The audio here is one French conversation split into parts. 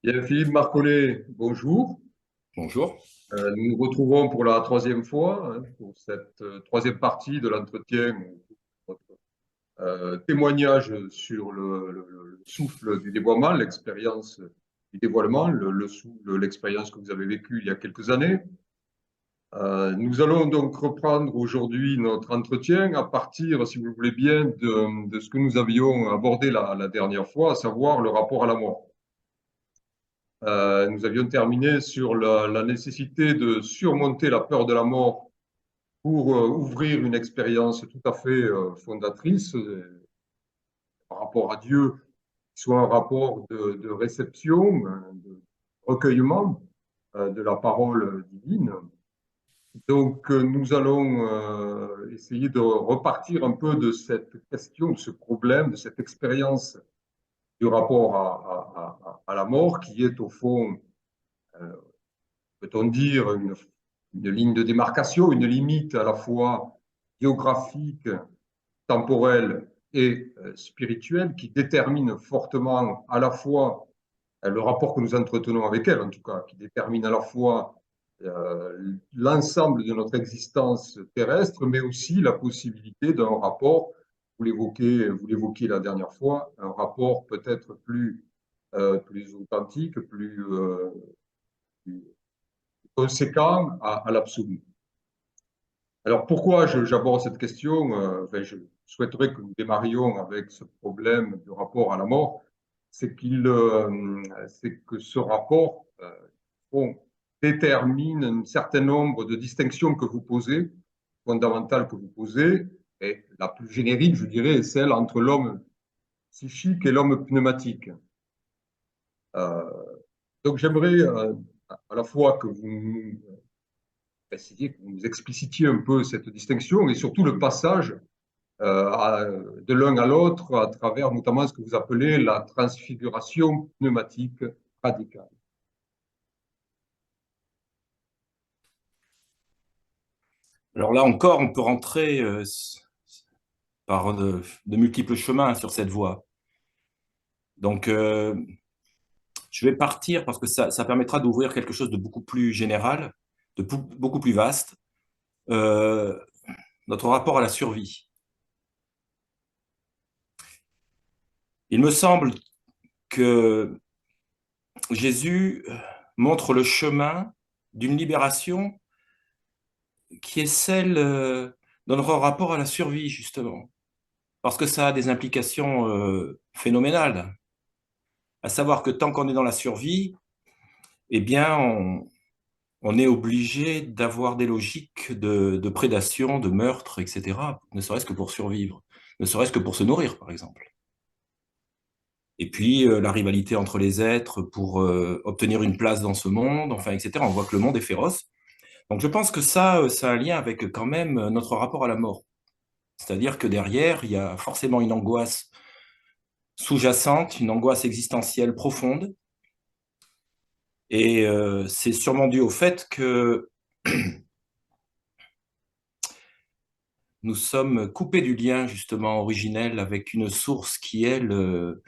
Bien, Philippe Marcollet, bonjour. Bonjour. Nous nous retrouvons pour la troisième fois, pour cette troisième partie de l'entretien, votre témoignage sur le souffle du dévoilement, l'expérience du dévoilement, l'expérience que vous avez vécue il y a quelques années. Nous allons donc reprendre aujourd'hui notre entretien à partir, si vous le voulez bien, de ce que nous avions abordé la dernière fois, à savoir le rapport à la mort. Nous avions terminé sur la nécessité de surmonter la peur de la mort pour ouvrir une expérience tout à fait fondatrice par rapport à Dieu, soit un rapport de réception, de recueillement de la parole divine. Donc, nous allons essayer de repartir un peu de cette question, de ce problème, de cette expérience du rapport à la mort, qui est au fond euh, peut-on dire, une ligne de démarcation, une limite à la fois géographique, temporelle et spirituelle qui détermine fortement à la fois le rapport que nous entretenons avec elle, en tout cas, qui détermine à la fois l'ensemble de notre existence terrestre, mais aussi la possibilité d'un rapport, vous l'évoquiez la dernière fois, un rapport peut-être plus authentique, plus conséquent à l'absolu. Alors pourquoi j'aborde cette question? Je souhaiterais que nous démarrions avec ce problème du rapport à la mort. C'est que ce rapport bon, détermine un certain nombre de distinctions que vous posez, fondamentales que vous posez, et la plus générique, je dirais, est celle entre l'homme psychique et l'homme pneumatique. Euh, donc j'aimerais à la fois que vous précisiez, que vous nous explicitiez un peu cette distinction et surtout le passage de l'un à l'autre à travers notamment ce que vous appelez la transfiguration pneumatique radicale. Alors là encore, on peut rentrer par de multiples chemins sur cette voie. Donc, je vais partir parce que ça permettra d'ouvrir quelque chose de beaucoup plus général, beaucoup plus vaste, euh, notre rapport à la survie. Il me semble que Jésus montre le chemin d'une libération qui est celle de notre rapport à la survie, justement, parce que ça a des implications phénoménales. À savoir que tant qu'on est dans la survie, eh bien, on est obligé d'avoir des logiques de prédation, de meurtre, etc., ne serait-ce que pour survivre, ne serait-ce que pour se nourrir, par exemple. Et puis, la rivalité entre les êtres pour obtenir une place dans ce monde, enfin, etc. On voit que le monde est féroce. Donc, je pense que ça a un lien avec quand même notre rapport à la mort. C'est-à-dire que derrière, il y a forcément une angoisse sous-jacente, une angoisse existentielle profonde. Et c'est sûrement dû au fait que nous sommes coupés du lien justement originel avec une source qui, elle,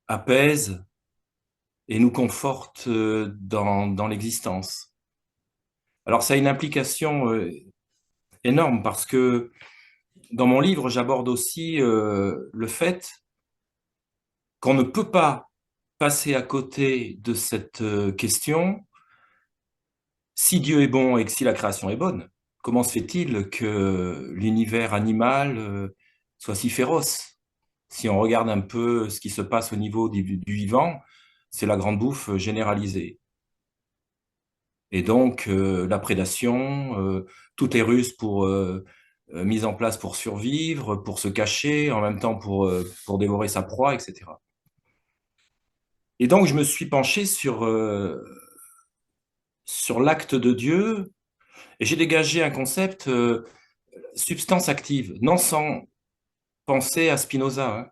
apaise et nous conforte dans l'existence. Alors ça a une implication énorme parce que dans mon livre, j'aborde aussi le fait qu'on ne peut pas passer à côté de cette question si Dieu est bon et que si la création est bonne. Comment se fait-il que l'univers animal soit si féroce? Si on regarde un peu ce qui se passe au niveau du vivant, c'est la grande bouffe généralisée. Et donc, la prédation, tout est ruse mise en place pour survivre, pour se cacher, en même temps pour dévorer sa proie, etc. Et donc, je me suis penché sur l'acte de Dieu et j'ai dégagé un concept substance active, non sans penser à Spinoza, hein.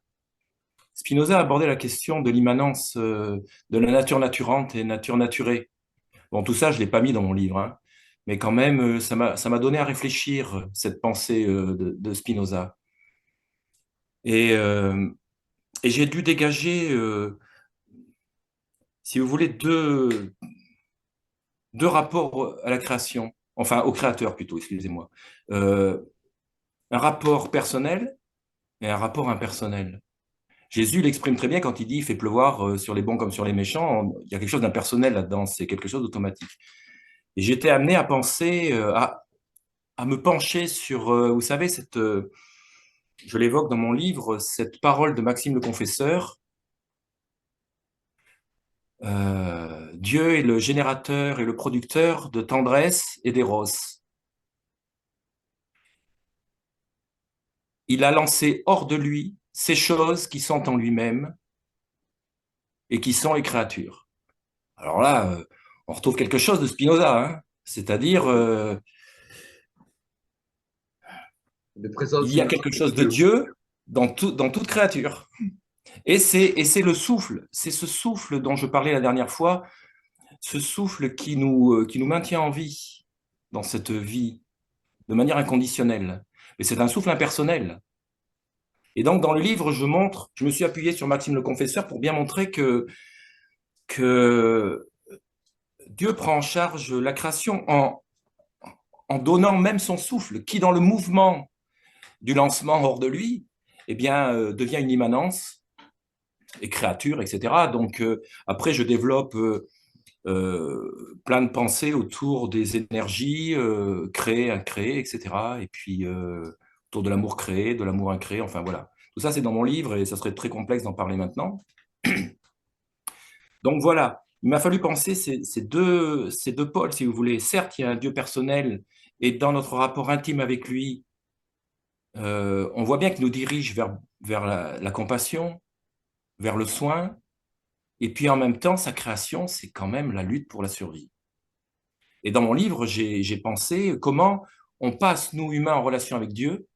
Spinoza a abordé la question de l'immanence de la nature naturante et nature naturée. Bon, tout ça, je ne l'ai pas mis dans mon livre, hein, mais quand même, ça m'a donné à réfléchir, cette pensée de Spinoza. Et, euh, et j'ai dû dégager si vous voulez, deux rapports à la création, enfin au créateur plutôt, excusez-moi. Un rapport personnel et un rapport impersonnel. Jésus l'exprime très bien quand il dit il fait pleuvoir sur les bons comme sur les méchants. Il y a quelque chose d'impersonnel là-dedans, c'est quelque chose d'automatique. Et j'étais amené à penser, à me pencher sur, vous savez, je l'évoque dans mon livre, cette parole de Maxime le Confesseur. Dieu est le générateur et le producteur de tendresse et d'éros. Il a lancé hors de lui ces choses qui sont en lui-même et qui sont les créatures. Alors là, on retrouve quelque chose de Spinoza, hein, c'est-à-dire Des présences il y a immuables quelque de chose de Dieu. Dieu dans toute créature. Et c'est le souffle, c'est ce souffle dont je parlais la dernière fois, ce souffle qui nous maintient en vie dans cette vie de manière inconditionnelle. Mais c'est un souffle impersonnel. Et donc, dans le livre, je me suis appuyé sur Maxime le Confesseur pour bien montrer que Dieu prend en charge la création en donnant même son souffle, qui dans le mouvement du lancement hors de lui, eh bien, devient une immanence et créature, etc. Donc, après, je développe plein de pensées autour des énergies créées, incréées, etc. Et puis, autour de l'amour créé, de l'amour incréé, enfin voilà. Tout ça, c'est dans mon livre et ça serait très complexe d'en parler maintenant. Donc voilà, il m'a fallu penser ces deux pôles, si vous voulez. Certes, il y a un Dieu personnel et dans notre rapport intime avec lui, on voit bien qu'il nous dirige vers la compassion, vers le soin. Et puis en même temps, sa création, c'est quand même la lutte pour la survie. Et dans mon livre, j'ai pensé comment on passe, nous humains, en relation avec Dieu,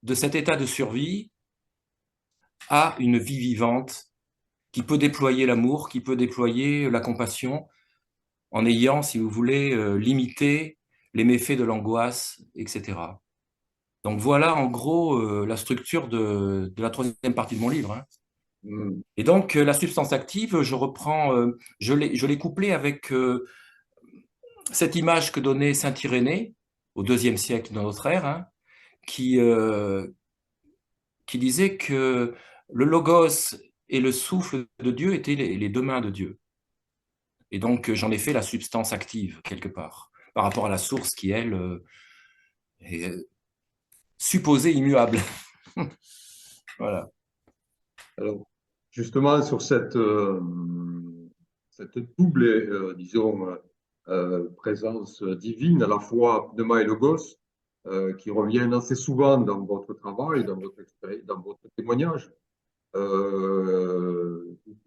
de cet état de survie à une vie vivante qui peut déployer l'amour, qui peut déployer la compassion, en ayant, si vous voulez, limité les méfaits de l'angoisse, etc. Donc voilà, en gros, la structure de la troisième partie de mon livre, hein. Hmm. Et donc, la substance active, je l'ai couplée avec cette image que donnait saint Irénée au IIe siècle de notre ère, hein, qui, euh, qui disait que le logos et le souffle de Dieu étaient les deux mains de Dieu. Et donc, j'en ai fait la substance active, quelque part, par rapport à la source qui, elle, est supposée immuable. Voilà. Alors, justement, sur cette double, disons, présence divine, à la fois pneuma et logos, qui reviennent assez souvent dans votre travail, dans votre témoignage.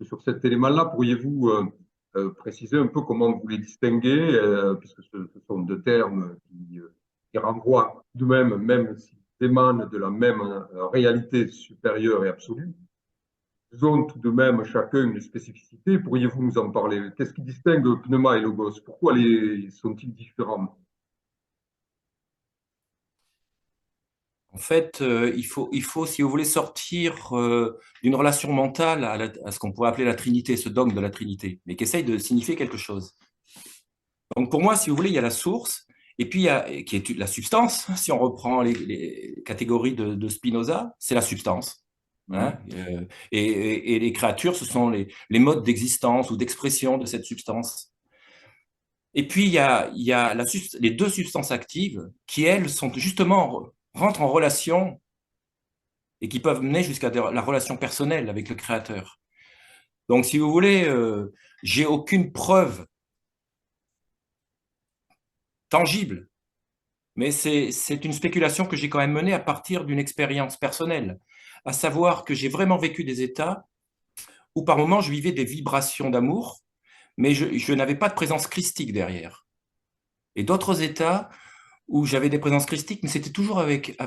Sur cet élément-là, pourriez-vous préciser un peu comment vous les distinguez, puisque ce sont deux termes qui renvoient tout de même, même s'ils émanent de la même réalité supérieure et absolue, ils ont tout de même chacun une spécificité. Pourriez-vous nous en parler? Qu'est-ce qui distingue pneuma et logos? Pourquoi sont-ils différents? En fait, il faut, si vous voulez, sortir d'une relation mentale à ce qu'on pourrait appeler la Trinité, ce dogme de la Trinité, mais qui essaye de signifier quelque chose. Donc pour moi, si vous voulez, il y a la source, et puis il y a, qui est la substance. Si on reprend les catégories de Spinoza, c'est la substance. Mhm. Hein, et les créatures, ce sont les modes d'existence ou d'expression de cette substance. Et puis il y a les deux substances actives qui, elles, sont justement rentrent en relation et qui peuvent mener jusqu'à la relation personnelle avec le créateur. Donc, si vous voulez, j'ai aucune preuve tangible, mais c'est une spéculation que j'ai quand même menée à partir d'une expérience personnelle, à savoir que j'ai vraiment vécu des états où par moments je vivais des vibrations d'amour, mais je n'avais pas de présence christique derrière. Et d'autres états où j'avais des présences christiques, mais c'était toujours avec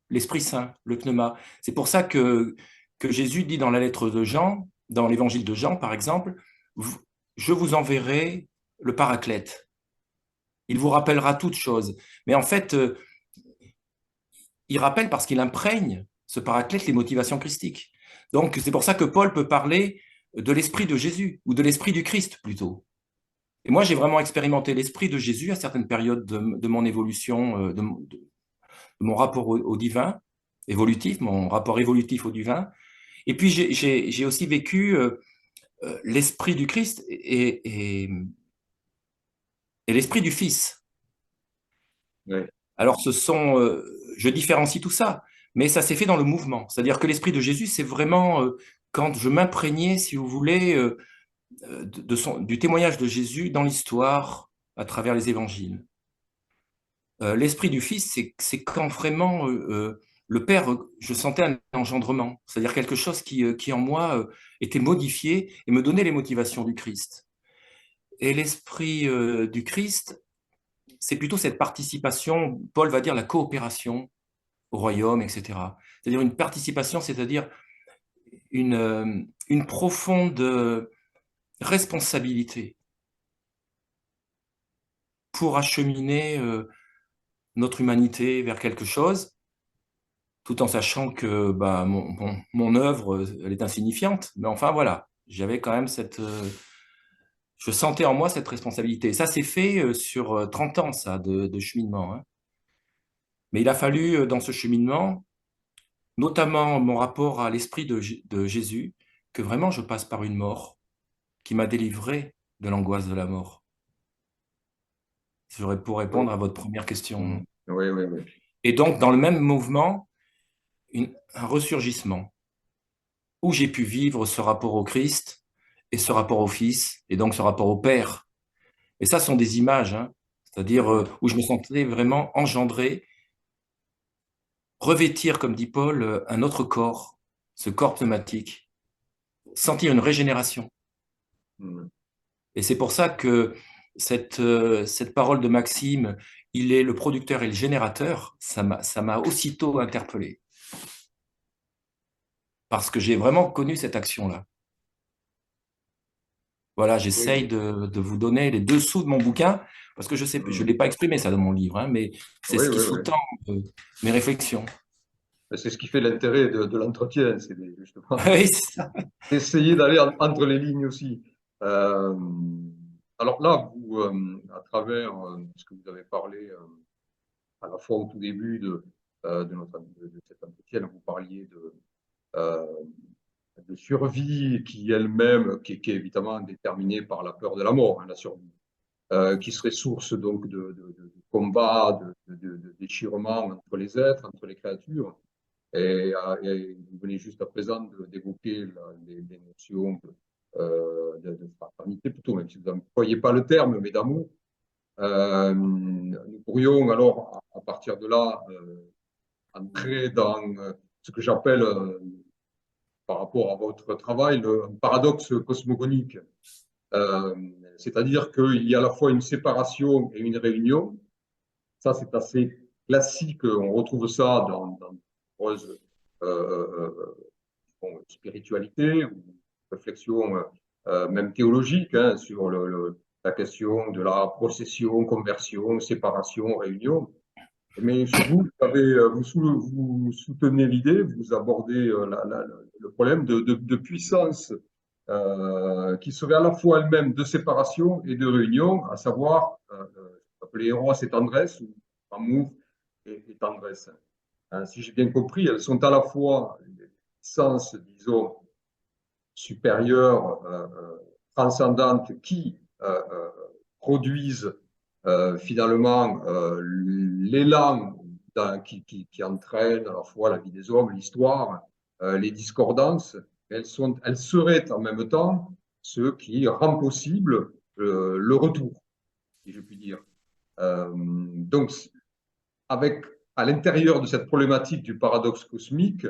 l'Esprit Saint, le pneuma. C'est pour ça que Jésus dit dans la lettre de Jean, dans l'évangile de Jean par exemple, je vous enverrai le Paraclète. Il vous rappellera toutes choses. Mais en fait, il rappelle parce qu'il imprègne, ce Paraclète, les motivations christiques. Donc c'est pour ça que Paul peut parler de l'esprit de Jésus, ou de l'esprit du Christ plutôt. Et moi, j'ai vraiment expérimenté l'esprit de Jésus à certaines périodes de mon évolution, de mon rapport au divin, évolutif, mon rapport évolutif au divin. Et puis, j'ai aussi vécu l'esprit du Christ et l'esprit du Fils. Oui, Alors, je différencie tout ça, mais ça s'est fait dans le mouvement. C'est-à-dire que l'esprit de Jésus, c'est vraiment quand je m'imprégnais, si vous voulez, du témoignage de Jésus dans l'histoire à travers les évangiles. L'esprit du Fils, c'est quand vraiment le Père, je sentais un engendrement, c'est-à-dire quelque chose qui en moi était modifié et me donnait les motivations du Christ. Et l'esprit du Christ, c'est plutôt cette participation, Paul va dire la coopération au royaume, etc. C'est-à-dire une participation, c'est-à-dire une profonde responsabilité pour acheminer notre humanité vers quelque chose, tout en sachant que bah, mon œuvre, elle est insignifiante. Mais enfin, voilà, j'avais quand même je sentais en moi cette responsabilité. Ça s'est fait sur 30 ans, ça, de cheminement, hein. Mais il a fallu, dans ce cheminement, notamment mon rapport à l'esprit de Jésus, que vraiment je passe par une mort qui m'a délivré de l'angoisse de la mort. J'aurais pour oui, répondre à votre première question. oui, oui, oui. Et donc, dans le même mouvement, un ressurgissement où j'ai pu vivre ce rapport au Christ et ce rapport au Fils et donc ce rapport au Père. Et ça sont des images, hein, c'est-à-dire Oui, où je me sentais vraiment engendré, revêtir, comme dit Paul, un autre corps, ce corps pneumatique, sentir une régénération. oui. Et c'est pour ça que cette parole de Maxime, il est le producteur et le générateur, ça m'a aussitôt interpellé, parce que j'ai vraiment connu cette action-là. Voilà, j'essaye Oui, de vous donner les dessous de mon bouquin, parce que je sais, je mm. l'ai pas exprimé ça dans mon livre, hein, mais c'est Oui, ce qui oui, oui. sous-tend euh, mes réflexions. Mais c'est ce qui fait l'intérêt de l'entretien, c'est justement Oui, c'est ça. d'essayer d'aller entre les lignes aussi. Euh, alors là, vous, à travers ce que vous avez parlé à la fois au tout début de cet entretien, vous parliez euh, de survie qui elle-même, qui est évidemment déterminée par la peur de la mort, hein, la survie, qui serait source donc de combats, de déchirements entre les êtres, entre les créatures. Et vous venez juste à présent d'évoquer les notions de fraternité, plutôt, même si vous n'employez pas le terme, mais d'amour. Nous pourrions alors, à partir de là, entrer dans ce que j'appelle, par rapport à votre travail, le paradoxe cosmogonique. Euh, C'est-à-dire qu'il y a à la fois une séparation et une réunion. Ça, c'est assez classique. On retrouve ça dans de nombreuses spiritualité ou réflexion même théologique hein, sur la question de la procession, conversion, séparation, réunion. Mais vous, vous soutenez l'idée, vous abordez le problème de puissance qui serait à la fois elle-même de séparation et de réunion, à savoir, appelé Eros et tendresse, ou amour et tendresse. Hein, si j'ai bien compris, elles sont à la fois des puissances, disons, supérieures, transcendantes, qui produisent finalement l'élan qui entraîne à la fois la vie des hommes, l'histoire, les discordances. Elles seraient en même temps ce qui rend possible le retour, si je puis dire. Donc, avec à l'intérieur de cette problématique du paradoxe cosmique,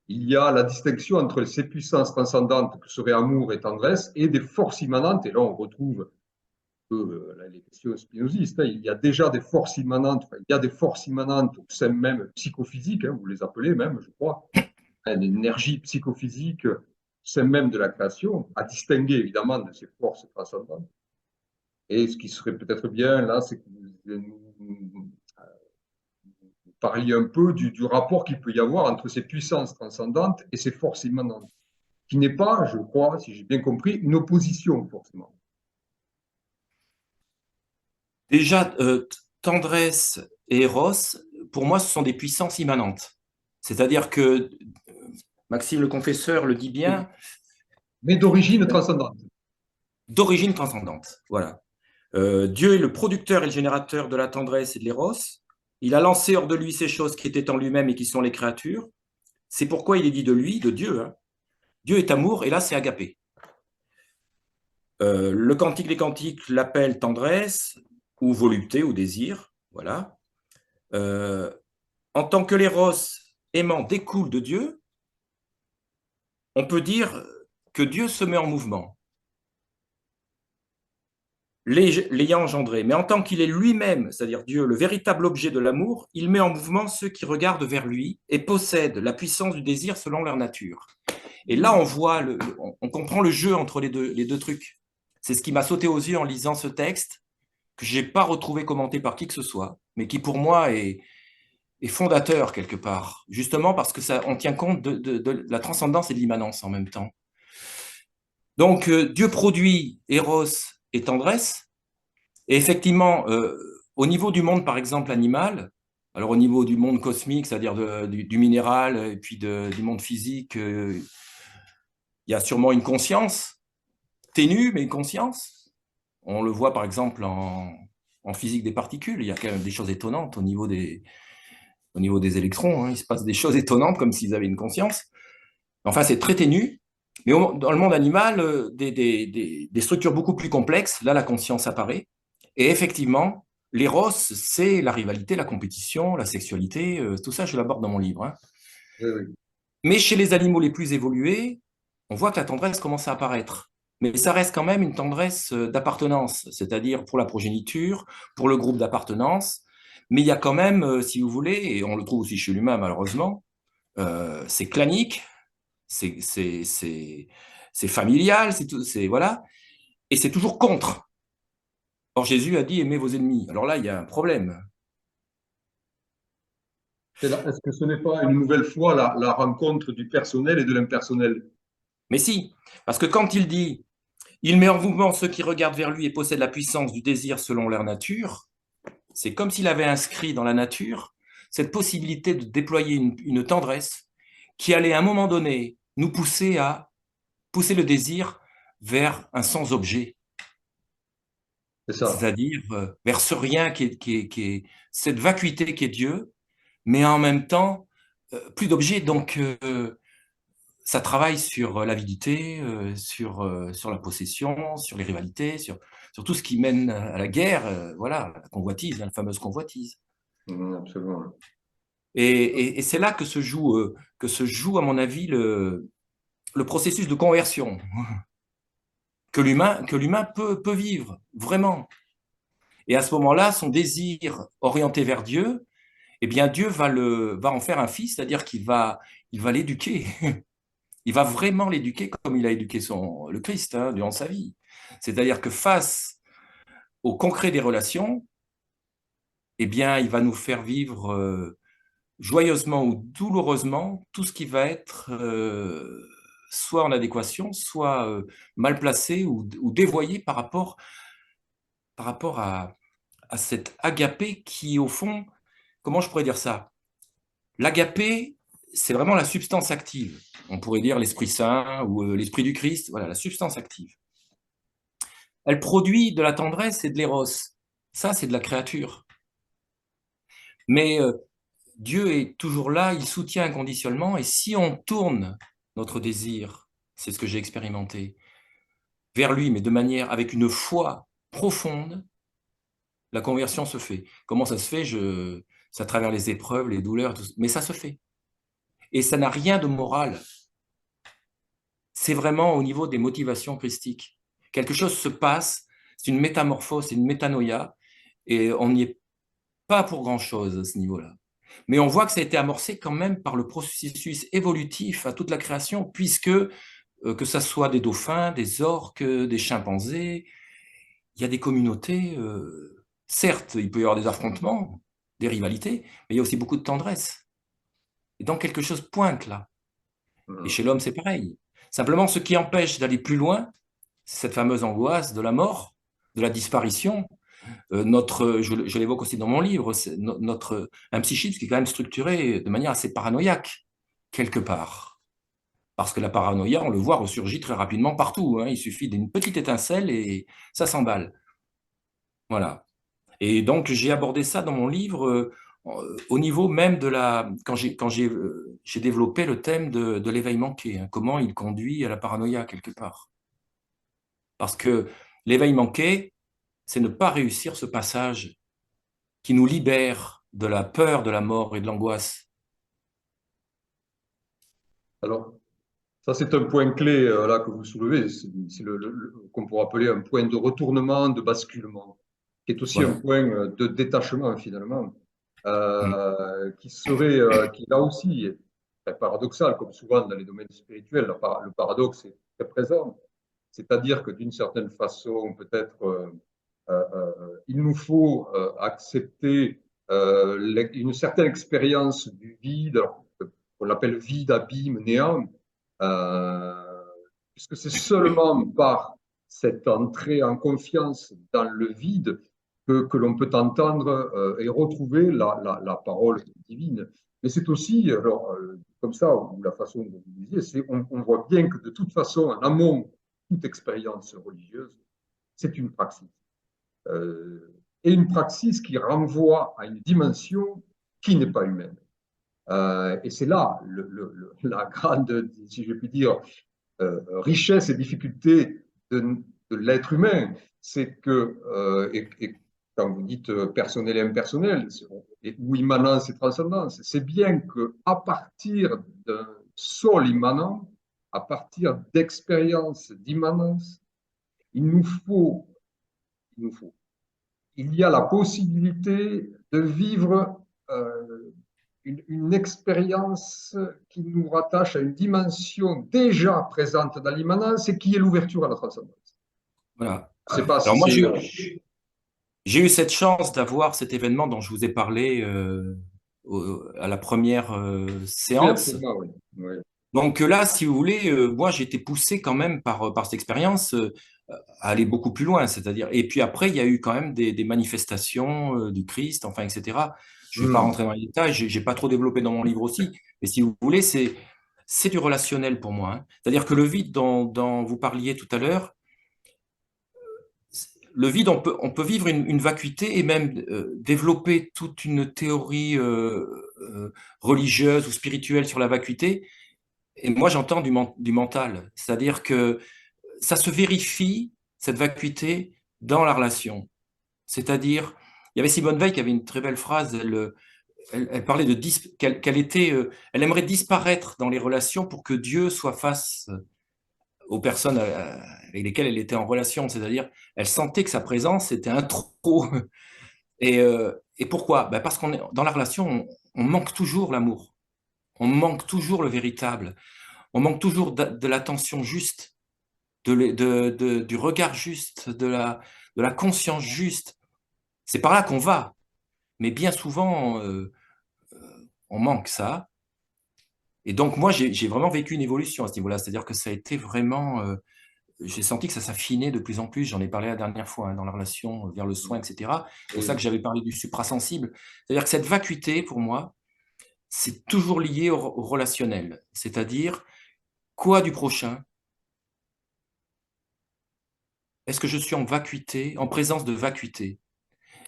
il y a la distinction entre ces puissances transcendantes que seraient amour et tendresse et des forces immanentes. Et là, on retrouve les questions spinozistes. Hein. Il y a déjà des forces immanentes, enfin, il y a des forces immanentes au sein même psychophysique, hein, vous les appelez même, je crois, hein, l'énergie psychophysique au sein même de la création, à distinguer évidemment de ces forces transcendantes. Et ce qui serait peut-être bien là, c'est que nous parliez un peu du rapport qu'il peut y avoir entre ces puissances transcendantes et ces forces immanentes. qui n'est pas, je crois, si j'ai bien compris, une opposition forcément. Déjà, tendresse et éros, pour moi, ce sont des puissances immanentes. C'est-à-dire que Maxime le Confesseur le dit Oui. bien, Mais d'origine transcendante. d'origine transcendante. Voilà. Dieu est le producteur et le générateur de la tendresse et de l'éros. Il a lancé hors de lui ces choses qui étaient en lui-même et qui sont les créatures. C'est pourquoi il est dit de lui, de Dieu, hein. Dieu est amour, et là, c'est agapé. Le Cantique des Cantiques l'appelle tendresse, ou volupté, ou désir. Voilà. Euh, En tant que l'éros aimant découle de Dieu, on peut dire que Dieu se met en mouvement, l'ayant engendré. Mais en tant qu'il est lui-même, c'est-à-dire Dieu, le véritable objet de l'amour, il met en mouvement ceux qui regardent vers lui et possèdent la puissance du désir selon leur nature. Et là, on voit, on comprend le jeu entre les deux trucs. C'est ce qui m'a sauté aux yeux en lisant ce texte, que je n'ai pas retrouvé commenté par qui que ce soit, mais qui pour moi est fondateur quelque part, justement parce que ça, on tient compte de la transcendance et de l'immanence en même temps. Donc, Dieu produit Eros et tendresse, et effectivement, au niveau du monde, par exemple, animal, alors au niveau du monde cosmique, c'est-à-dire du minéral, et puis du monde physique, il y a sûrement une conscience, ténue, mais une conscience. On le voit, par exemple, en physique des particules, il y a quand même des choses étonnantes au niveau des électrons, hein. Il se passe des choses étonnantes comme s'ils avaient une conscience. Enfin, c'est très ténu. Mais dans le monde animal, des structures beaucoup plus complexes, là, la conscience apparaît. Et effectivement, l'éros, c'est la rivalité, la compétition, la sexualité, tout ça, je l'aborde dans mon livre, hein. Oui, oui. Mais chez les animaux les plus évolués, on voit que la tendresse commence à apparaître. Mais ça reste quand même une tendresse d'appartenance, c'est-à-dire pour la progéniture, pour le groupe d'appartenance. Mais il y a quand même, si vous voulez, et on le trouve aussi chez l'humain malheureusement, c'est clanique, c'est c'est- c'est- c'est familial, c'est tout, c'est voilà, et c'est toujours contre. Or Jésus a dit aimez vos ennemis. Alors là, il y a un problème. Est-ce que ce n'est pas une nouvelle fois la rencontre du personnel et de l'impersonnel? Mais si, parce que quand il dit il met en mouvement ceux qui regardent vers lui et possèdent la puissance du désir selon leur nature, c'est comme s'il avait inscrit dans la nature cette possibilité de déployer une tendresse qui allait à un moment donné nous pousser à pousser le désir vers un sans-objet, C'est ça. c'est-à-dire vers ce rien qui est cette vacuité qui est Dieu, mais en même temps, plus d'objet. Donc, ça travaille sur l'avidité, sur la possession, sur les rivalités, sur tout ce qui mène à la guerre, voilà, la convoitise, hein, la fameuse convoitise. Absolument. Et c'est là que se joue, à mon avis, le processus de conversion que l'humain peut vivre, vraiment. Et à ce moment-là, son désir orienté vers Dieu, eh bien, Dieu va en faire un fils, c'est-à-dire il va l'éduquer. Il va vraiment l'éduquer comme il a éduqué le Christ, hein, durant sa vie. C'est-à-dire que face au concret des relations, eh bien, il va nous faire vivre joyeusement ou douloureusement tout ce qui va être soit en adéquation, soit mal placé ou dévoyé par rapport à cette agapé qui, au fond, comment je pourrais dire ça? L'agapé, c'est vraiment la substance active. On pourrait dire l'Esprit Saint ou l'Esprit du Christ, voilà, la substance active. Elle produit de la tendresse et de l'éros. Ça, c'est de la créature. Mais Dieu est toujours là, il soutient inconditionnellement, et si on tourne notre désir, c'est ce que j'ai expérimenté, vers lui, mais de manière, avec une foi profonde, la conversion se fait. Comment ça se fait? C'est à travers les épreuves, les douleurs, mais ça se fait. Et ça n'a rien de moral. C'est vraiment au niveau des motivations christiques. Quelque chose se passe, c'est une métamorphose, c'est une métanoïa, et on n'y est pas pour grand-chose à ce niveau-là. Mais on voit que ça a été amorcé quand même par le processus évolutif à toute la création, puisque que ça soit des dauphins, des orques, des chimpanzés, il y a des communautés, certes, il peut y avoir des affrontements, des rivalités, mais il y a aussi beaucoup de tendresse. Et donc quelque chose pointe là. Et chez l'homme, c'est pareil. Simplement, ce qui empêche d'aller plus loin, c'est cette fameuse angoisse de la mort, de la disparition. Je l'évoque aussi dans mon livre, un psychisme qui est quand même structuré de manière assez paranoïaque, quelque part. Parce que la paranoïa, on le voit, ressurgit très rapidement partout, hein. Il suffit d'une petite étincelle et ça s'emballe. Voilà. Et donc, j'ai abordé ça dans mon livre au niveau même de la… J'ai développé le thème de l'éveil manqué, hein, comment il conduit à la paranoïa, quelque part. Parce que l'éveil manqué, c'est ne pas réussir ce passage qui nous libère de la peur de la mort et de l'angoisse. Alors, ça, c'est un point clé là que vous soulevez. C'est qu'on pourrait appeler un point de retournement, de basculement, qui est aussi un Voilà. point de détachement finalement, Mm. qui là aussi est très paradoxal, comme souvent dans les domaines spirituels. Le paradoxe est très présent. C'est-à-dire que d'une certaine façon, peut-être, il nous faut accepter une certaine expérience du vide, qu'on l'appelle vide, abîme, néant, euh, puisque c'est seulement par cette entrée en confiance dans le vide que l'on peut entendre et retrouver la parole divine. Mais c'est aussi, alors, comme ça, ou la façon dont vous disiez, on voit bien que de toute façon, en amont de toute expérience religieuse, c'est une praxis. Et une praxis qui renvoie à une dimension qui n'est pas humaine. Et c'est là la grande, si je puis dire, richesse et difficulté de l'être humain. C'est que, et quand vous dites personnel et impersonnel, ou immanence et transcendance, c'est bien qu'à partir d'un sol immanent, à partir d'expériences d'immanence, il nous faut, il nous faut il y a la possibilité de vivre une expérience qui nous rattache à une dimension déjà présente dans l'immanence et qui est l'ouverture à la transcendance. Voilà. Je ne sais pas si Alors moi, c'est… j'ai eu cette chance d'avoir cet événement dont je vous ai parlé à la première Oui, séance. absolument, oui. Oui. Donc là, si vous voulez, moi, j'ai été poussé quand même par cette expérience à aller beaucoup plus loin. C'est-à-dire, et puis après, il y a eu quand même des manifestations du Christ, enfin, etc. Je ne vais pas Hmm. rentrer dans les détails, j'ai pas trop développé dans mon livre aussi. Mais si vous voulez, c'est du relationnel pour moi, hein. C'est-à-dire que le vide dont vous parliez tout à l'heure, le vide, on peut vivre une vacuité et même développer toute une théorie religieuse ou spirituelle sur la vacuité. Et moi, j'entends du mental. C'est-à-dire que ça se vérifie, cette vacuité, dans la relation. C'est-à-dire, il y avait Simone Veil qui avait une très belle phrase, elle parlait de elle aimerait disparaître dans les relations pour que Dieu soit face aux personnes avec lesquelles elle était en relation. C'est-à-dire, elle sentait que sa présence était un trop. Et pourquoi? Ben parce qu'on est dans la relation, on manque toujours l'amour, on manque toujours le véritable, on manque toujours de l'attention juste, du regard juste, de la conscience juste. C'est par là qu'on va, mais bien souvent, on manque ça. Et donc, moi, j'ai vraiment vécu une évolution à ce niveau-là. C'est-à-dire que ça a été vraiment. J'ai senti que ça s'affinait de plus en plus. J'en ai parlé la dernière fois, hein, dans la relation vers le soin, etc. C'est pour ça Oui. que j'avais parlé du suprasensible. C'est-à-dire que cette vacuité, pour moi, c'est toujours lié au relationnel. C'est-à-dire, quoi du prochain? Est-ce que je suis en vacuité, en présence de vacuité?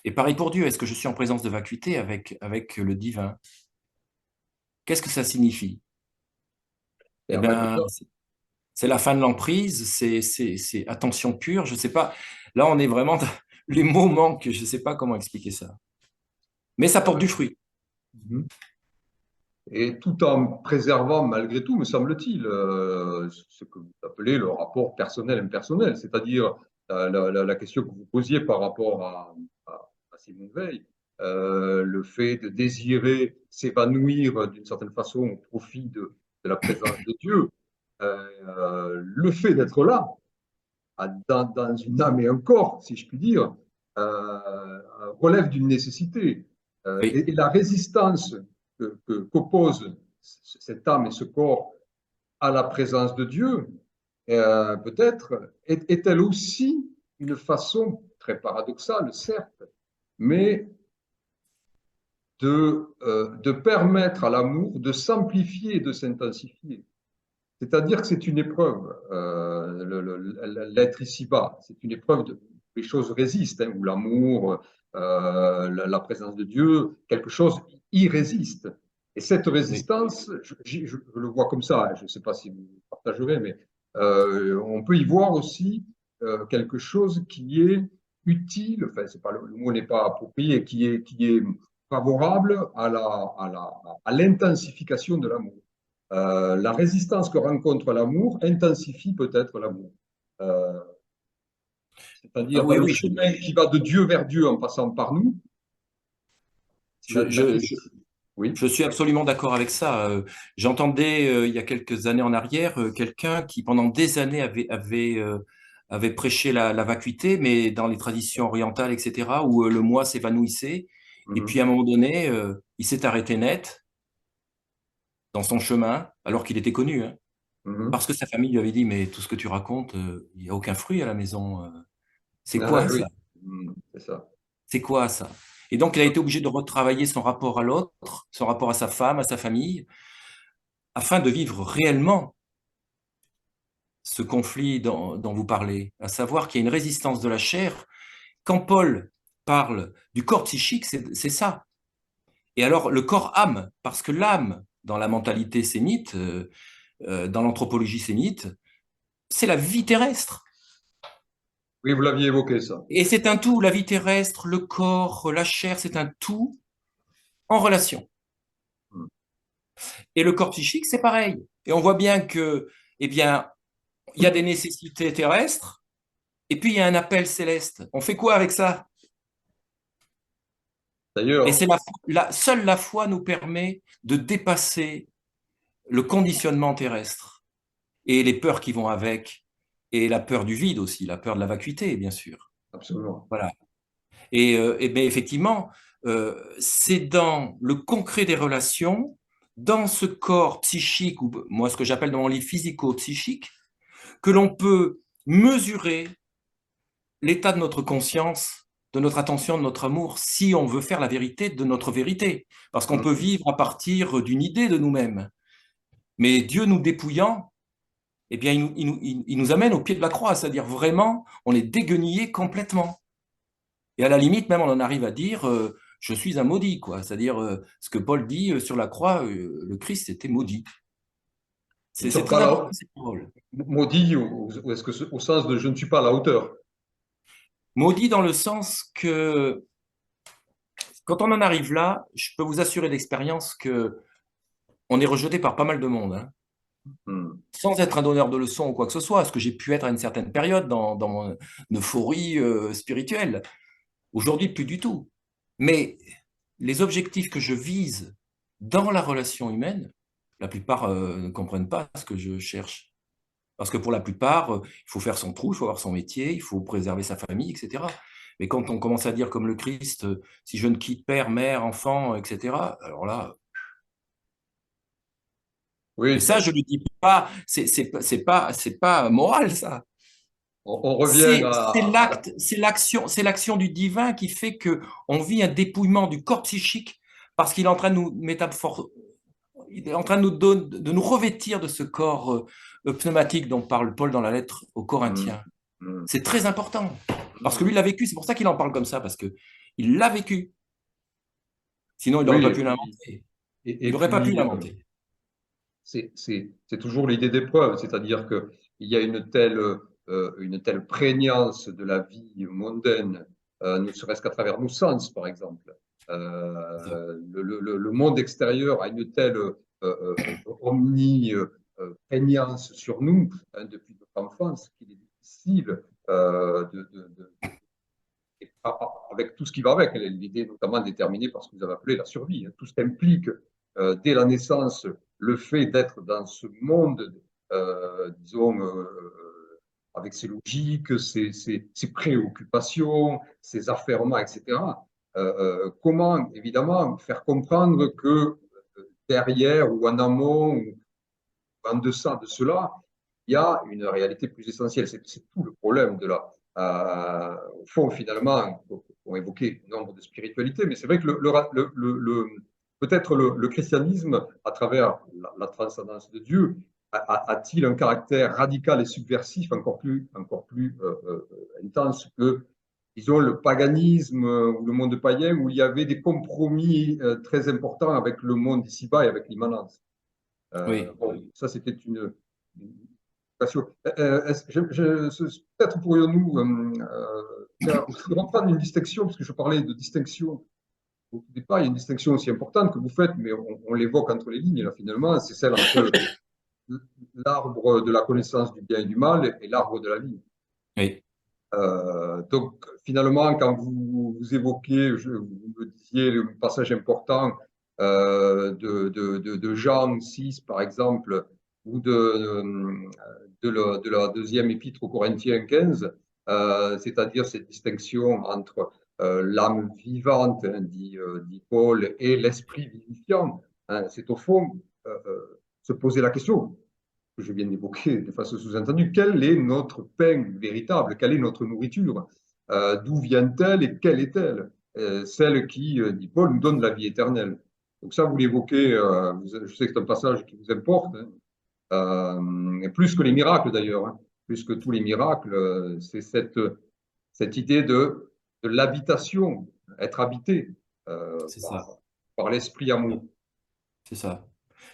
Et pareil pour Dieu, est-ce que je suis en présence de vacuité avec le divin? Qu'est-ce que ça signifie? Et Eh en fait, bien, c'est la fin de l'emprise, c'est attention pure, je ne sais pas. Là, on est vraiment, les mots manquent, je ne sais pas comment expliquer ça. Mais ça porte du fruit. mhm. Et tout en préservant malgré tout, me semble-t-il, ce que vous appelez le rapport personnel-impersonnel, c'est-à-dire la question que vous posiez par rapport à Simone Veil, le fait de désirer s'évanouir d'une certaine façon au profit de la présence de Dieu, le fait d'être là, dans une âme et un corps, si je puis dire, relève d'une nécessité. Oui, Et la résistance qu'oppose cette âme et ce corps à la présence de Dieu, peut-être, est-elle aussi une façon très paradoxale, certes, mais de permettre à l'amour de s'amplifier et de s'intensifier. C'est-à-dire que c'est une épreuve, l'être ici-bas, c'est une épreuve de les choses résistent, hein, où l'amour, la présence de Dieu, quelque chose y résiste. Et cette Oui, résistance, je le vois comme ça, hein, je ne sais pas si vous partagerez, mais on peut y voir aussi quelque chose qui est utile, enfin, c'est pas, le mot n'est pas approprié, qui est favorable à l'intensification de l'amour. La résistance que rencontre l'amour intensifie peut-être l'amour. Euh, C'est-à-dire dans oui, le oui, chemin qui va de Dieu vers Dieu en passant par nous, je, la je, je, question. Oui. je suis absolument d'accord avec ça. J'entendais il y a quelques années en arrière quelqu'un qui pendant des années avait prêché la vacuité, mais dans les traditions orientales, etc., où le moi s'évanouissait. Et puis à un Mhm. moment donné, il s'est arrêté net dans son chemin, alors qu'il était connu, hein, Mhm. parce que sa famille lui avait dit, mais tout ce que tu racontes, il n'y a aucun fruit à la maison. C'est Ah, quoi oui. ça? C'est ça. C'est quoi ça? Et donc, il a été obligé de retravailler son rapport à l'autre, son rapport à sa femme, à sa famille, afin de vivre réellement ce conflit dont vous parlez, à savoir qu'il y a une résistance de la chair. Quand Paul parle du corps psychique, c'est ça. Et alors, le corps-âme, parce que l'âme, dans la mentalité sémite, dans l'anthropologie sémite, c'est la vie terrestre. Oui, vous l'aviez évoqué ça. Et c'est un tout, la vie terrestre, le corps, la chair, c'est un tout en relation. Mhm. Et le corps psychique, c'est pareil. Et on voit bien que, eh bien, il y a des nécessités terrestres, et puis il y a un appel céleste. On fait quoi avec ça? Et D'ailleurs, c'est seule la foi nous permet de dépasser le conditionnement terrestre et les peurs qui vont avec, et la peur du vide aussi, la peur de la vacuité, bien sûr. absolument. Voilà. Et bien effectivement, c'est dans le concret des relations, dans ce corps psychique, ou moi ce que j'appelle dans mon livre physico-psychique, que l'on peut mesurer l'état de notre conscience, de notre attention, de notre amour, si on veut faire la vérité de notre vérité. Parce qu'on peut Mhm. vivre à partir d'une idée de nous-mêmes. Mais Dieu nous dépouillant, eh bien, il nous amène au pied de la croix, c'est-à-dire vraiment, on est déguenillé complètement. Et à la limite, même, on en arrive à dire, je suis un maudit, quoi. C'est-à-dire, ce que Paul dit sur la croix, le Christ était maudit. Nous ne C'est sommes pas très important, là, ces paroles. maudits, ou est-ce que au sens de je ne suis pas à la hauteur? Maudit dans le sens que, quand on en arrive là, je peux vous assurer d'expérience que on est rejeté par pas mal de monde, hein, Mhm. sans être un donneur de leçons ou quoi que ce soit, ce que j'ai pu être à une certaine période dans mon euphorie spirituelle. Aujourd'hui, plus du tout. Mais les objectifs que je vise dans la relation humaine, la plupart ne comprennent pas ce que je cherche. Parce que pour la plupart, il faut faire son trou, il faut avoir son métier, il faut préserver sa famille, etc. Mais quand on commence à dire comme le Christ, si je ne quitte père, mère, enfant, etc., alors là, et Oui, ça, je ne le dis pas, c'est pas moral, ça. on revient C'est l'acte, c'est l'action du divin qui fait que on vit un dépouillement du corps psychique parce qu'il est en train de nous il est en train de de nous revêtir de ce corps pneumatique dont parle Paul dans la lettre aux Mhm. Corinthiens. Mhm. C'est très important parce que lui, il Mhm. l'a vécu. C'est pour ça qu'il en parle comme ça parce que il l'a vécu. Sinon, il n'aurait Oui, pas pu l'inventer. et Il n'aurait pas pu puis l'inventer. c'est toujours l'idée d'épreuve, c'est-à-dire qu'il y a une telle prégnance de la vie mondaine, ne serait-ce qu'à travers nos sens, par exemple. Le monde extérieur a une telle prégnance sur nous hein, depuis notre enfance qu'il est difficile avec tout ce qui va avec, l'idée notamment déterminée par ce que vous avez appelé la survie, hein, tout ce qu'implique dès la naissance le fait d'être dans ce monde, disons, avec ses logiques, ses préoccupations, ses affairements, etc. Comment, évidemment, faire comprendre que derrière ou en amont, en deçà de cela, il y a une réalité plus essentielle. C'est tout le problème de la. Au fond, finalement, on évoquait nombre de spiritualités, mais c'est vrai que peut-être le christianisme, à travers la transcendance de Dieu, a-t-il un caractère radical et subversif encore plus intense que, disons, le paganisme ou le monde païen, où il y avait des compromis très importants avec le monde d'ici-bas et avec l'immanence. Oui, Bon, ça, c'était une question. Peut-être pourrions-nous reprendre une distinction, parce que je parlais de distinction au départ. Il y a une distinction aussi importante que vous faites, mais on l'évoque entre les lignes, là, finalement, c'est celle entre l'arbre de la connaissance du bien et du mal et l'arbre de la vie. oui, Donc, finalement, quand vous évoquez, vous me disiez le passage important de Jean 6, par exemple, ou de la deuxième épître aux Corinthiens 15, c'est-à-dire cette distinction entre l'âme vivante, hein, dit Paul, et l'esprit vivifiant, hein, c'est au fond se poser la question que je viens d'évoquer de façon sous-entendue, quel est notre pain véritable, quelle est notre nourriture, d'où vient-elle et quelle est-elle, celle qui, dit Paul, nous donne la vie éternelle. Donc ça, vous l'évoquez, je sais que c'est un passage qui vous importe, hein, plus que les miracles d'ailleurs, hein, plus que tous les miracles, c'est cette idée de l'habitation, être habité c'est ça, par l'esprit amour. c'est ça.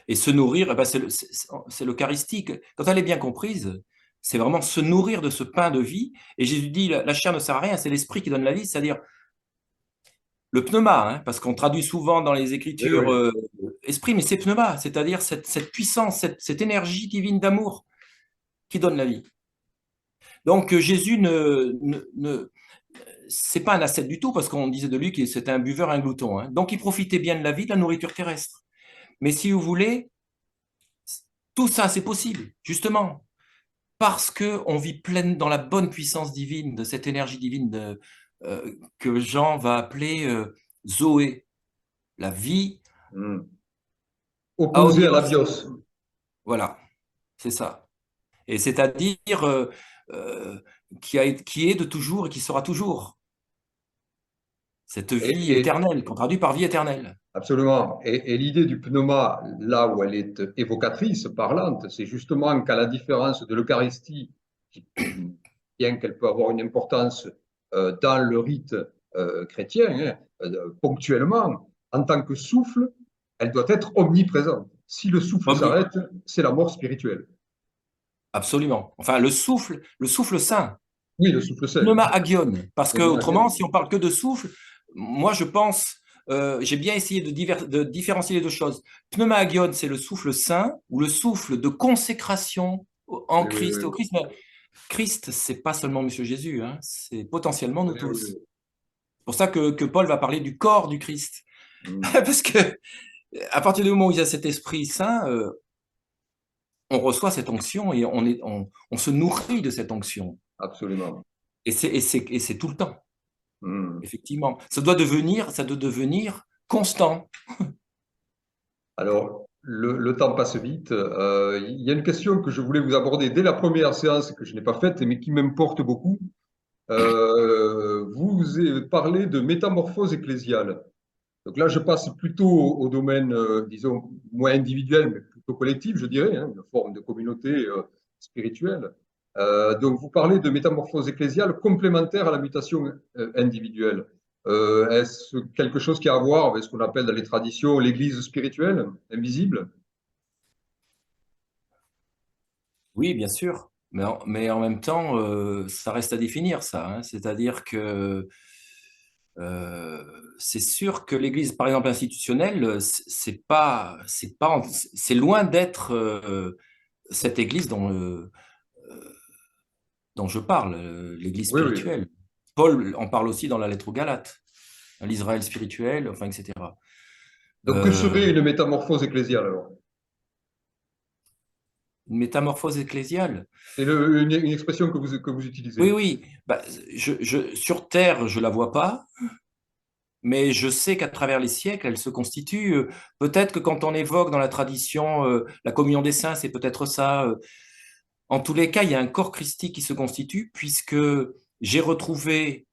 Et se nourrir, eh ben c'est l'Eucharistie. Quand elle est bien comprise, c'est vraiment se nourrir de ce pain de vie. Et Jésus dit, la chair ne sert à rien, c'est l'esprit qui donne la vie, c'est-à-dire le pneuma, hein, parce qu'on traduit souvent dans les Oui, Écritures oui. esprit, mais c'est pneuma, c'est-à-dire cette puissance, cette énergie divine d'amour qui donne la vie. Donc Jésus c'est pas un ascète du tout, parce qu'on disait de lui qu'il c'était un buveur, un glouton. Hein. Donc il profitait bien de la vie, de la nourriture terrestre. Mais si vous voulez, tout ça, c'est possible, justement, parce qu'on vit pleine dans la bonne puissance divine, de cette énergie divine que Jean va appeler Zoé, la vie Opposé à la aonios. bios. Voilà, c'est ça. Et c'est-à-dire euh, qui est de toujours et qui sera toujours. Cette vie Et éternelle, qu'on traduit par vie éternelle. absolument. Et l'idée du pneuma, là où elle est évocatrice, parlante, c'est justement qu'à la différence de l'Eucharistie, bien qu'elle peut avoir une importance dans le rite chrétien, hein, ponctuellement, en tant que souffle, elle doit être omniprésente. Si le souffle Omni- s'arrête, c'est la mort spirituelle. Absolument. Enfin, le souffle saint, Oui, le souffle saint. pneuma agion. Parce que Pneuma autrement, si on parle que de souffle, moi je pense, j'ai bien essayé de différencier les deux choses. Pneuma agion, c'est le souffle saint ou le souffle de consécration en Oui, oui, Christ. oui. Au Christ, mais Christ, c'est pas seulement Monsieur Jésus, hein, c'est potentiellement nous Oui, oui, tous. oui. C'est pour ça que Paul va parler du corps du Christ. Mm, Parce que à partir du moment où il y a cet Esprit Saint, on reçoit cette onction et on se nourrit de cette onction. absolument. Et c'est tout le temps, Mm. effectivement. Ça doit devenir constant. Alors, le temps passe vite. Il y a une question que je voulais vous aborder dès la première séance que je n'ai pas faite, mais qui m'importe beaucoup. Vous avez parlé de métamorphose ecclésiale. Donc là, je passe plutôt au domaine, disons, moins individuel, mais plutôt collectif, je dirais, hein, une forme de communauté spirituelle. Donc, vous parlez de métamorphose ecclésiale complémentaire à la mutation individuelle. Est-ce quelque chose qui a à voir avec ce qu'on appelle dans les traditions l'église spirituelle, invisible? Oui, bien sûr. Mais en même temps, ça reste à définir, ça. Hein. C'est-à-dire que c'est sûr que l'Église, par exemple, institutionnelle, c'est loin d'être cette Église dont je parle, l'Église Oui, oui. spirituelle. Paul en parle aussi dans la lettre aux Galates, l'Israël spirituel, enfin, etc. Donc, que serait Euh, une métamorphose ecclésiale alors? une métamorphose ecclésiale. C'est une expression que vous Oui, utilisez. oui. Bah, sur Terre, je la vois pas, mais je sais qu'à travers les siècles, elle se constitue. Peut-être que quand on évoque dans la tradition la communion des saints, c'est peut-être ça. En tous les cas, il y a un corps christique qui se constitue, puisque j'ai retrouvé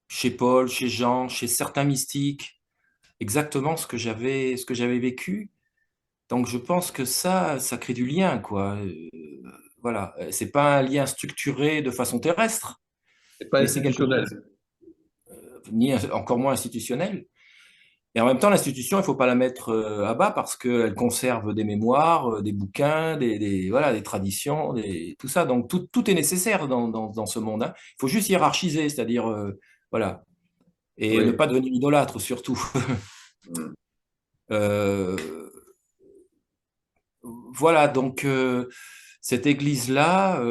chez Paul, chez Jean, chez certains mystiques, exactement ce que j'avais vécu. Donc je pense que ça crée du lien, quoi. Voilà, c'est pas un lien structuré de façon terrestre, C'est pas mais c'est quelque institutionnel. chose, ni encore moins institutionnel. Et en même temps, l'institution, il ne faut pas la mettre à bas parce qu'elle conserve des mémoires, des bouquins, voilà, des traditions, tout ça. Donc tout est nécessaire dans ce monde, hein. Il faut juste hiérarchiser, c'est-à-dire, voilà, et ne Oui. pas devenir idolâtre surtout. Mm. Euh, voilà, donc cette église-là,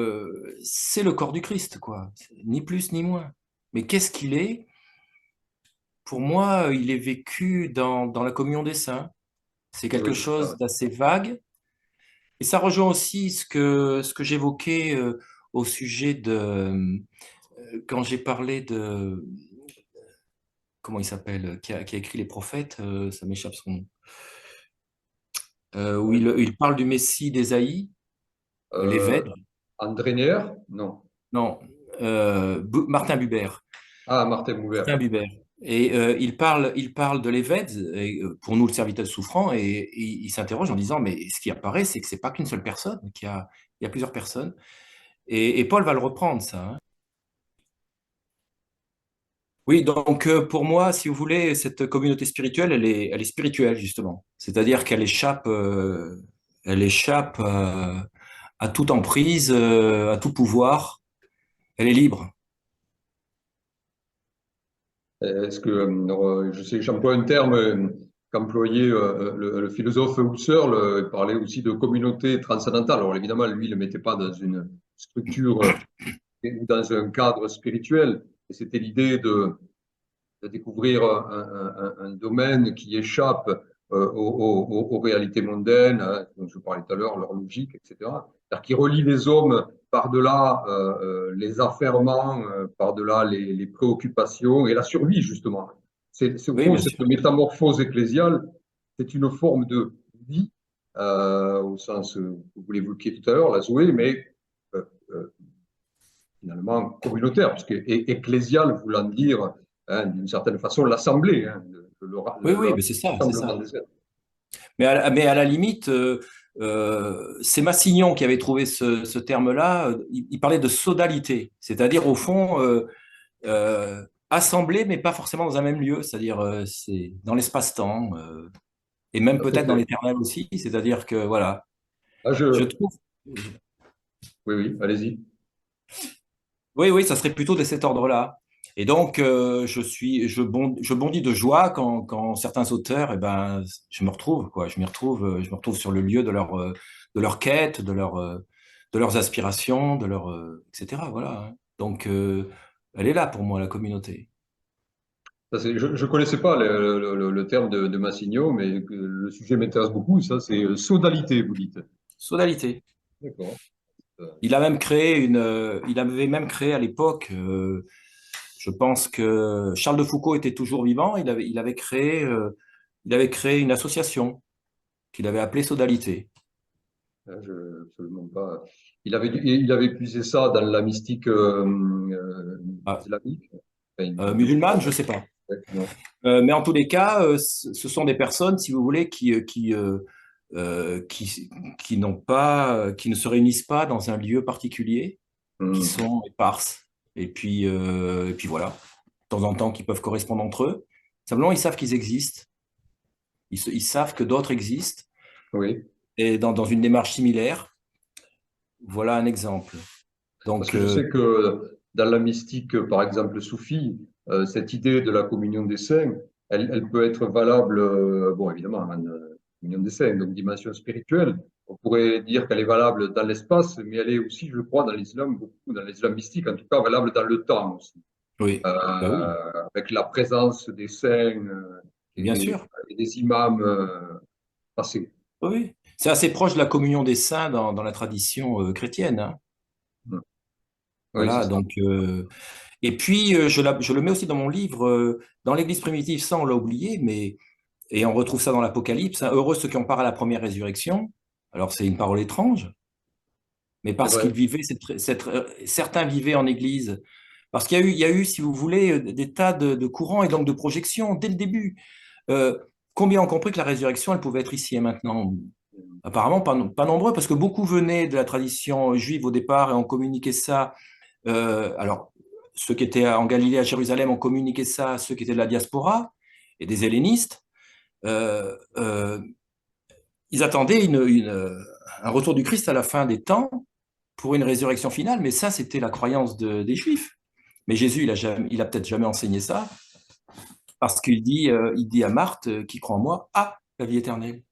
c'est le corps du Christ, quoi. Ni plus ni moins. Mais qu'est-ce qu'il est? Pour moi, il est vécu dans la communion des saints. C'est Oui, quelque c'est ça. chose d'assez vague. Et ça rejoint aussi ce que j'évoquais au sujet de, quand j'ai parlé de, comment il s'appelle, qui a écrit les prophètes, ça m'échappe son nom, où Oui. il parle du Messie d'Ésaïe, les Euh, Vèdes, André Neher? Non. non, Martin Buber. Ah, Martin Mouvert. Martin Buber. Et il parle de l'Évêque, pour nous le serviteur souffrant, et il s'interroge en disant, mais ce qui apparaît, c'est que c'est pas qu'une seule personne, il y a plusieurs personnes. Et Paul va le reprendre, ça, hein. Oui, donc pour moi, si vous voulez, cette communauté spirituelle, elle est spirituelle, justement. C'est-à-dire elle échappe à toute emprise, à tout pouvoir. Elle est libre. Est-ce que, je sais, j'emploie un terme qu'employait le philosophe Husserl, il parlait aussi de communauté transcendantale. Alors évidemment, lui, il ne le mettait pas dans une structure ou dans un cadre spirituel. Et c'était l'idée de découvrir un domaine qui échappe aux réalités mondaines, hein, dont je parlais tout à l'heure, leur logique, etc. C'est-à-dire qui relie les hommes par-delà les affairements, par-delà les préoccupations et la survie, justement. Au Oui, fond, bien cette sûr. métamorphose ecclésiale, c'est une forme de vie, au sens que vous l'évoquiez tout à l'heure, la Zoé, mais euh, euh, finalement communautaire, puisque ecclésial voulant dire, hein, d'une certaine façon, l'assemblée, hein, Oui, oui, le mais c'est ça, c'est rassemblement ça. des êtres. Mais à la limite, c'est Massignon qui avait trouvé ce terme-là. Il parlait de sodalité, c'est-à-dire au fond assemblés, mais pas forcément dans un même lieu, c'est-à-dire c'est dans l'espace-temps et même Tout à peut-être dans fait. l'éternel aussi. C'est-à-dire que voilà, Ah, je trouve. oui, oui, allez-y. Oui, oui, ça serait plutôt de cet ordre-là. Et donc, je bondis de joie quand certains auteurs, eh ben, je me retrouve, quoi. Je me retrouve sur le lieu de leur quête, de leurs aspirations, etc. Voilà, hein. Donc, elle est là pour moi, la communauté. Je ne connaissais pas le terme de Massignon, mais le sujet m'intéresse beaucoup. Ça, c'est sodalité, vous dites. Sodalité. D'accord. Il avait même créé à l'époque, je pense que Charles de Foucault était toujours vivant, il avait créé une association qu'il avait appelée Sodalité. Absolument pas. Il avait puisé ça dans la mystique Ah, islamique. Enfin, je sais pas. musulmane, je ne sais pas. Ouais, non. Mais en tous les cas, ce sont des personnes, si vous voulez, qui ne se réunissent pas dans un lieu particulier, qui Hmm. sont éparses, et puis voilà, de temps en temps, qui peuvent correspondre entre eux. Simplement, ils savent qu'ils existent, ils savent que d'autres existent, Oui. et dans une démarche similaire, voilà un exemple. Parce Donc, que je sais que dans la mystique, par exemple, soufie, cette idée de la communion des saints, elle peut être valable, bon, évidemment, en communion des saints, donc dimension spirituelle. On pourrait dire qu'elle est valable dans l'espace, mais elle est aussi, je crois, dans l'islam, beaucoup dans l'islam mystique, en tout cas, valable dans le temps aussi. oui, bah oui, Avec la présence des saints bien sûr. et des imams passés. Oui, oui. C'est assez proche de la communion des saints dans la tradition chrétienne, hein. Hmm. Oui, c'est Voilà, ça. donc, Et puis, je le mets aussi dans mon livre, dans l'Église primitive, ça on l'a oublié, mais, et on retrouve ça dans l'Apocalypse, hein, heureux ceux qui ont part à la première résurrection. Alors c'est une parole étrange, mais C'est parce vrai, qu'ils vivaient, certains vivaient en Église. Parce il y a eu, si vous voulez, des tas de courants et donc de projections dès le début. Euh, Combien ont compris que la résurrection, elle pouvait être ici et maintenant? Apparemment, pas nombreux, parce que beaucoup venaient de la tradition juive au départ et ont communiqué ça. Alors, ceux qui étaient en Galilée, à Jérusalem, ont communiqué ça à ceux qui étaient de la diaspora et des hellénistes. Euh, euh, Ils attendaient un retour du Christ à la fin des temps pour une résurrection finale, mais ça, c'était la croyance des Juifs. Mais Jésus, il a peut-être jamais enseigné ça, parce il dit à Marthe, qui croit en moi, a la vie éternelle.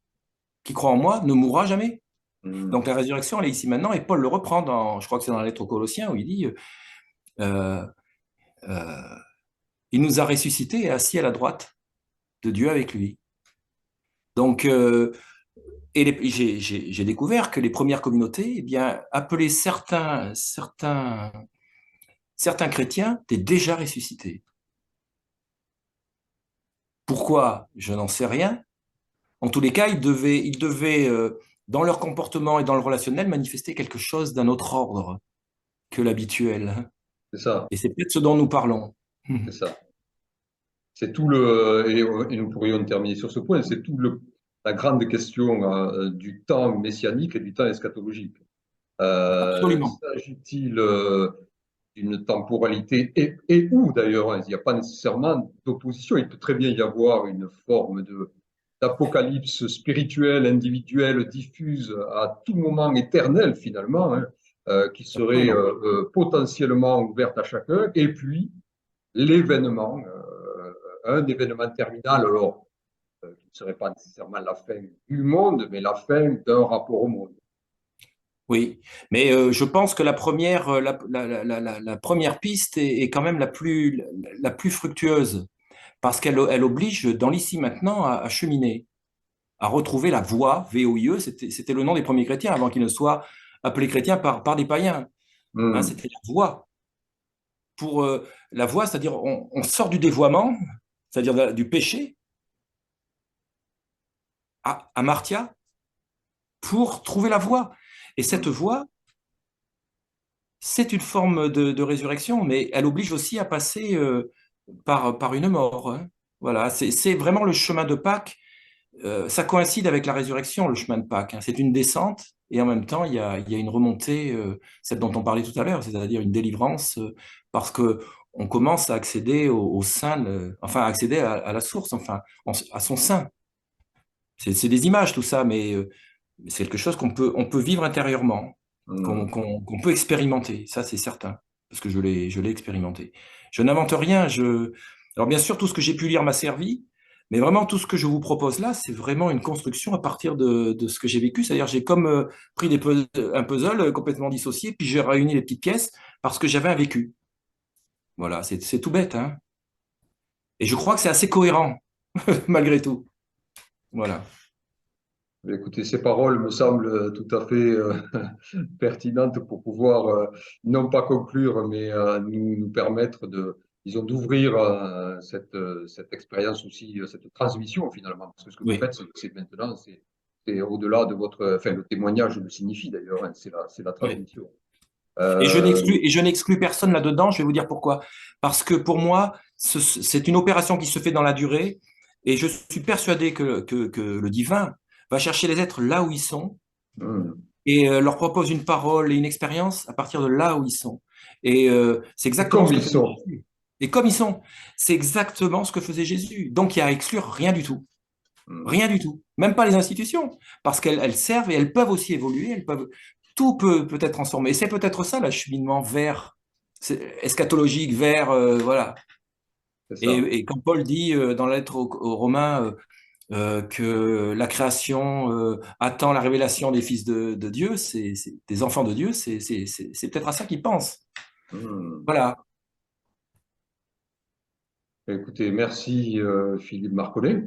Qui croit en moi ne mourra jamais. hmm, Donc la résurrection, elle est ici maintenant, et Paul le reprend je crois que c'est dans la lettre aux Colossiens, où il dit, euh, euh, il nous a ressuscités et assis à la droite de Dieu avec lui. Donc, j'ai découvert que les premières communautés, eh bien, appelaient certains chrétiens des déjà ressuscités. Pourquoi? Je n'en sais rien. En tous les cas, ils devaient dans leur comportement et dans le relationnel, manifester quelque chose d'un autre ordre que l'habituel. c'est ça, Et c'est peut-être ce dont nous parlons. c'est ça. C'est et nous pourrions terminer sur ce point, c'est la grande question du temps messianique et du temps eschatologique. Absolument. S'agit-il d'une temporalité et où d'ailleurs, hein, il n'y a pas nécessairement d'opposition, il peut très bien y avoir une forme d'apocalypse spirituelle, individuelle, diffuse à tout moment éternel finalement, hein, qui serait Absolument. potentiellement ouverte à chacun, et puis l'événement, un événement terminal, alors qui ne serait pas nécessairement la fin du monde, mais la fin d'un rapport au monde. Oui, mais je pense que la première piste est quand même la plus fructueuse, parce elle oblige dans l'ici maintenant à cheminer, à retrouver la voie, VOIE, c'était le nom des premiers chrétiens, avant qu'ils ne soient appelés chrétiens par des païens. Hein, Hmm. c'était la voie. La voie, c'est-à-dire on sort du dévoiement, c'est-à-dire du péché, à Martia, pour trouver la voie. Et cette Hmm. voie, c'est une forme de résurrection, mais elle oblige aussi à passer par une mort, hein. Voilà, c'est vraiment le chemin de Pâques. Ça coïncide avec la résurrection, le chemin de Pâques, hein. C'est une descente et en même temps, il y a une remontée, celle dont on parlait tout à l'heure, c'est-à-dire une délivrance, parce que on commence à accéder au sein, enfin, à accéder à la source, enfin, à son sein. C'est des images, tout ça, mais c'est quelque chose on peut vivre intérieurement, Hmm. qu'on peut expérimenter, ça c'est certain, parce que je l'ai expérimenté. Je n'invente rien, alors bien sûr, tout ce que j'ai pu lire m'a servi, mais vraiment tout ce que je vous propose là, c'est vraiment une construction à partir de ce que j'ai vécu. C'est-à-dire, j'ai comme pris un puzzle complètement dissocié, puis j'ai réuni les petites pièces parce que j'avais un vécu. Voilà, c'est tout bête, hein. Et je crois que c'est assez cohérent, malgré tout. Voilà. Écoutez, ces paroles me semblent tout à fait pertinentes pour pouvoir non pas conclure, mais nous permettre disons, d'ouvrir cette expérience aussi, cette transmission finalement. Parce que ce que vous Oui. faites, c'est maintenant, c'est au-delà de votre, enfin, le témoignage le signifie d'ailleurs, hein, c'est la Oui. transmission. Euh, Et je n'exclus personne là-dedans, je vais vous dire pourquoi. Parce que pour moi, c'est une opération qui se fait dans la durée, et je suis persuadé que le divin va chercher les êtres là où ils sont, hmm. et leur propose une parole et une expérience à partir de là où ils sont. Et c'est Et exactement comme ce que ils faisait sont. Jésus. Et comme ils sont, c'est exactement ce que faisait Jésus. Donc il y a à exclure rien du tout. Hmm. Rien du tout. Même pas les institutions. Parce elles servent et elles peuvent aussi évoluer. Tout peut être transformé. Et c'est peut-être ça, l'acheminement vers, eschatologique, vers, voilà. C'est ça. Et quand Paul dit dans la lettre aux Romains que la création attend la révélation des fils de Dieu, des enfants de Dieu, c'est peut-être à ça qu'il pense. Hmm. Voilà. Écoutez, merci Philippe Marcollet.